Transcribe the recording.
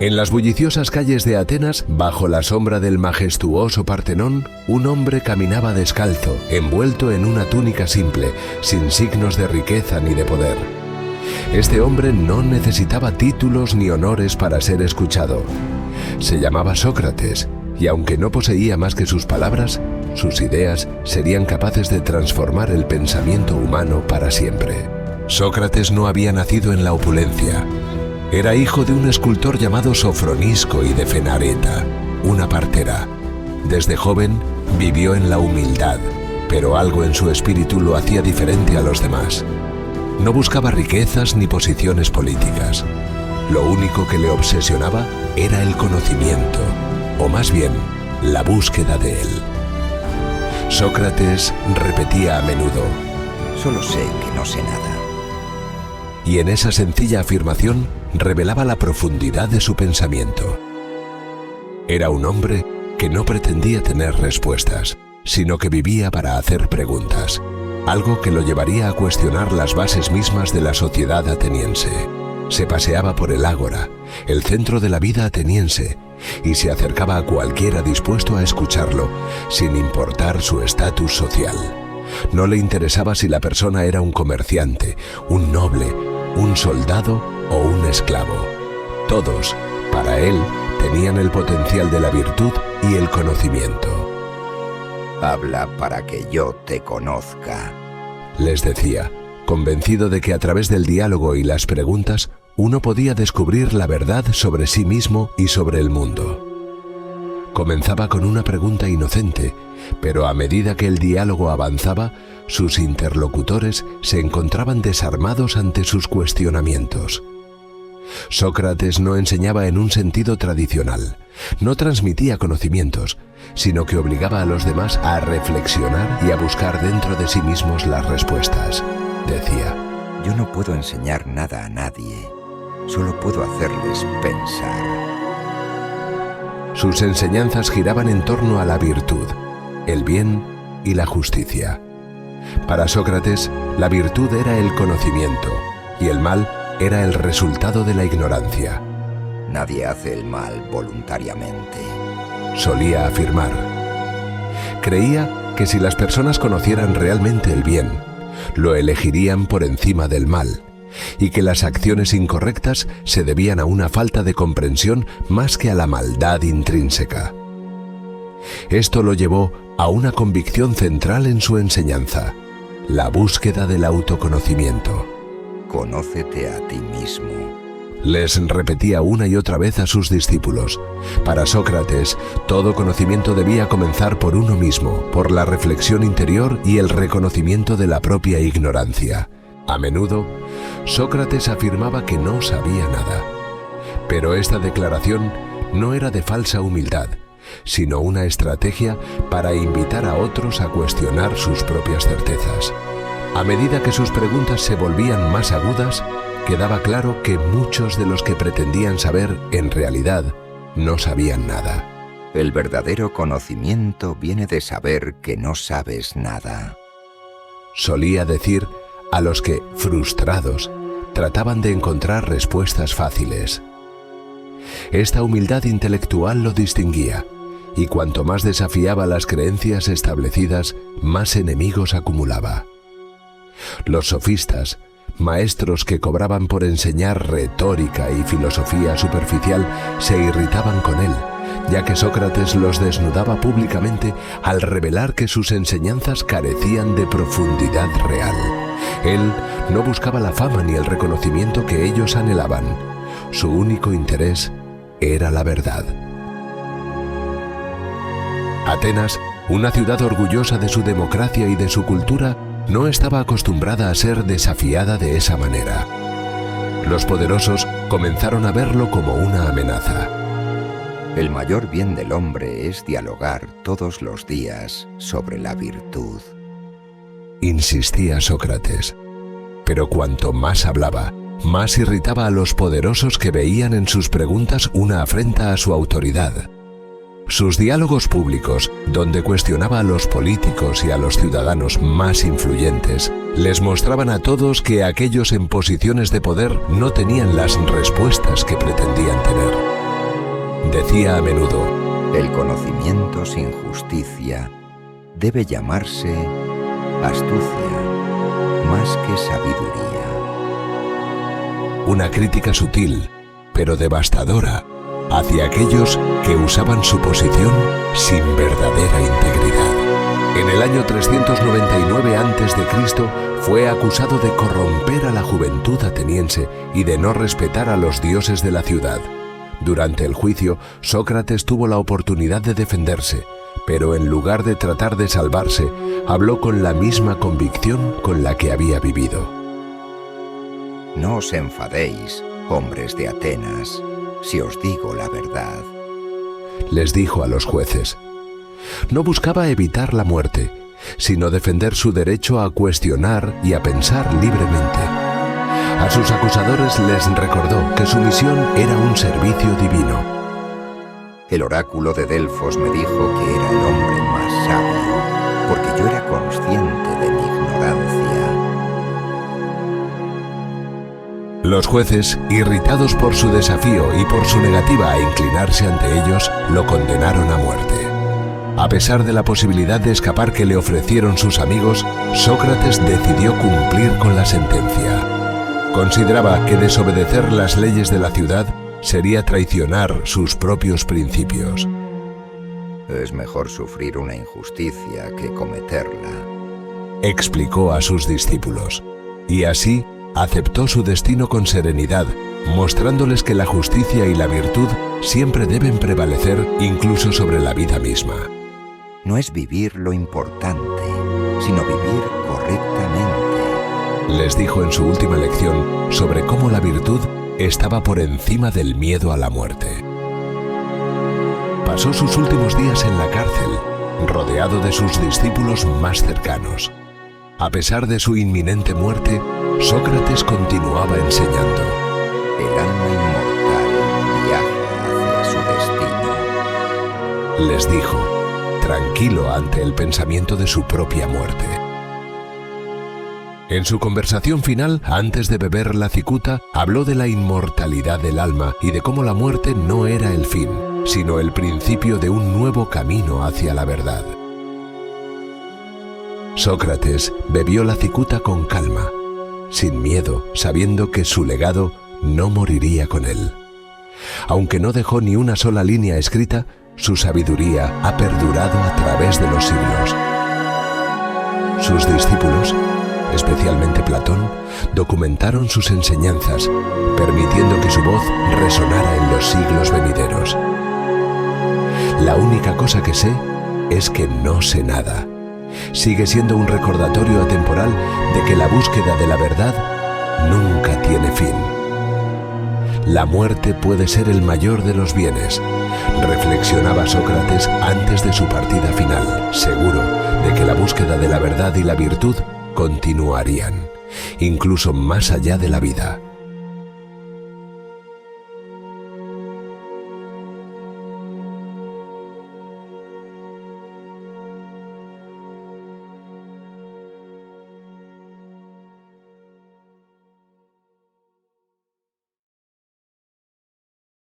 En las bulliciosas calles de Atenas, bajo la sombra del majestuoso Partenón, un hombre caminaba descalzo, envuelto en una túnica simple, sin signos de riqueza ni de poder. Este hombre no necesitaba títulos ni honores para ser escuchado. Se llamaba Sócrates, y aunque no poseía más que sus palabras, sus ideas serían capaces de transformar el pensamiento humano para siempre. Sócrates no había nacido en la opulencia. Era hijo de un escultor llamado Sofronisco y de Fenareta, una partera. Desde joven vivió en la humildad, pero algo en su espíritu lo hacía diferente a los demás. No buscaba riquezas ni posiciones políticas. Lo único que le obsesionaba era el conocimiento, o más bien, la búsqueda de él. Sócrates repetía a menudo: solo sé que no sé nada. Y en esa sencilla afirmación revelaba la profundidad de su pensamiento. Era un hombre que no pretendía tener respuestas, sino que vivía para hacer preguntas, algo que lo llevaría a cuestionar las bases mismas de la sociedad ateniense. Se paseaba por el ágora, el centro de la vida ateniense, y se acercaba a cualquiera dispuesto a escucharlo, sin importar su estatus social. No le interesaba si la persona era un comerciante, un noble, un soldado o un esclavo. Todos, para él, tenían el potencial de la virtud y el conocimiento. Habla para que yo te conozca, les decía, convencido de que a través del diálogo y las preguntas, uno podía descubrir la verdad sobre sí mismo y sobre el mundo. Comenzaba con una pregunta inocente, pero a medida que el diálogo avanzaba, sus interlocutores se encontraban desarmados ante sus cuestionamientos. Sócrates no enseñaba en un sentido tradicional, no transmitía conocimientos, sino que obligaba a los demás a reflexionar y a buscar dentro de sí mismos las respuestas. Decía: yo no puedo enseñar nada a nadie, solo puedo hacerles pensar. Sus enseñanzas giraban en torno a la virtud, el bien y la justicia. Para Sócrates, la virtud era el conocimiento y el mal era el resultado de la ignorancia. Nadie hace el mal voluntariamente, solía afirmar. Creía que si las personas conocieran realmente el bien, lo elegirían por encima del mal, y que las acciones incorrectas se debían a una falta de comprensión más que a la maldad intrínseca. Esto lo llevó a una convicción central en su enseñanza: la búsqueda del autoconocimiento. Conócete a ti mismo, les repetía una y otra vez a sus discípulos. Para Sócrates, todo conocimiento debía comenzar por uno mismo, por la reflexión interior y el reconocimiento de la propia ignorancia. A menudo, Sócrates afirmaba que no sabía nada. Pero esta declaración no era de falsa humildad, sino una estrategia para invitar a otros a cuestionar sus propias certezas. A medida que sus preguntas se volvían más agudas, quedaba claro que muchos de los que pretendían saber, en realidad, no sabían nada. El verdadero conocimiento viene de saber que no sabes nada, solía decir a los que, frustrados, trataban de encontrar respuestas fáciles. Esta humildad intelectual lo distinguía, y cuanto más desafiaba las creencias establecidas, más enemigos acumulaba. Los sofistas, maestros que cobraban por enseñar retórica y filosofía superficial, se irritaban con él, ya que Sócrates los desnudaba públicamente al revelar que sus enseñanzas carecían de profundidad real. Él no buscaba la fama ni el reconocimiento que ellos anhelaban. Su único interés era la verdad. Atenas, una ciudad orgullosa de su democracia y de su cultura, no estaba acostumbrada a ser desafiada de esa manera. Los poderosos comenzaron a verlo como una amenaza. El mayor bien del hombre es dialogar todos los días sobre la virtud, insistía Sócrates. Pero cuanto más hablaba, más irritaba a los poderosos que veían en sus preguntas una afrenta a su autoridad. Sus diálogos públicos, donde cuestionaba a los políticos y a los ciudadanos más influyentes, les mostraban a todos que aquellos en posiciones de poder no tenían las respuestas que pretendían tener. decía a menudo: el conocimiento sin justicia debe llamarse astucia más que sabiduría. Una crítica sutil, pero devastadora, hacia aquellos que usaban su posición sin verdadera integridad. En el año 399 a.C. fue acusado de corromper a la juventud ateniense y de no respetar a los dioses de la ciudad. Durante el juicio, Sócrates tuvo la oportunidad de defenderse, pero en lugar de tratar de salvarse, habló con la misma convicción con la que había vivido. No os enfadéis, hombres de Atenas, si os digo la verdad. Les dijo a los jueces. No buscaba evitar la muerte, sino defender su derecho a cuestionar y a pensar libremente. A sus acusadores les recordó que su misión era un servicio divino. El oráculo de Delfos me dijo que era el hombre más sabio, porque yo era consciente de mi ignorancia. Los jueces, irritados por su desafío y por su negativa a inclinarse ante ellos, lo condenaron a muerte. A pesar de la posibilidad de escapar que le ofrecieron sus amigos, Sócrates decidió cumplir con la sentencia. Consideraba que desobedecer las leyes de la ciudad sería traicionar sus propios principios. Es mejor sufrir una injusticia que cometerla, explicó a sus discípulos, y así aceptó su destino con serenidad, mostrándoles que la justicia y la virtud siempre deben prevalecer incluso sobre la vida misma. No es vivir lo importante, sino vivir correctamente, les dijo en su última lección sobre cómo la virtud estaba por encima del miedo a la muerte. Pasó sus últimos días en la cárcel, rodeado de sus discípulos más cercanos. A pesar de su inminente muerte, Sócrates continuaba enseñando. El alma inmortal viaja hacia su destino, les dijo, tranquilo ante el pensamiento de su propia muerte. En su conversación final, antes de beber la cicuta, habló de la inmortalidad del alma y de cómo la muerte no era el fin, sino el principio de un nuevo camino hacia la verdad. Sócrates bebió la cicuta con calma, sin miedo, sabiendo que su legado no moriría con él. Aunque no dejó ni una sola línea escrita, su sabiduría ha perdurado a través de los siglos. Sus discípulos, especialmente Platón, documentaron sus enseñanzas, permitiendo que su voz resonara en los siglos venideros. La única cosa que sé es que no sé nada. Sigue siendo un recordatorio atemporal de que la búsqueda de la verdad nunca tiene fin. La muerte puede ser el mayor de los bienes, reflexionaba Sócrates antes de su partida final, seguro de que la búsqueda de la verdad y la virtud continuarían, incluso más allá de la vida.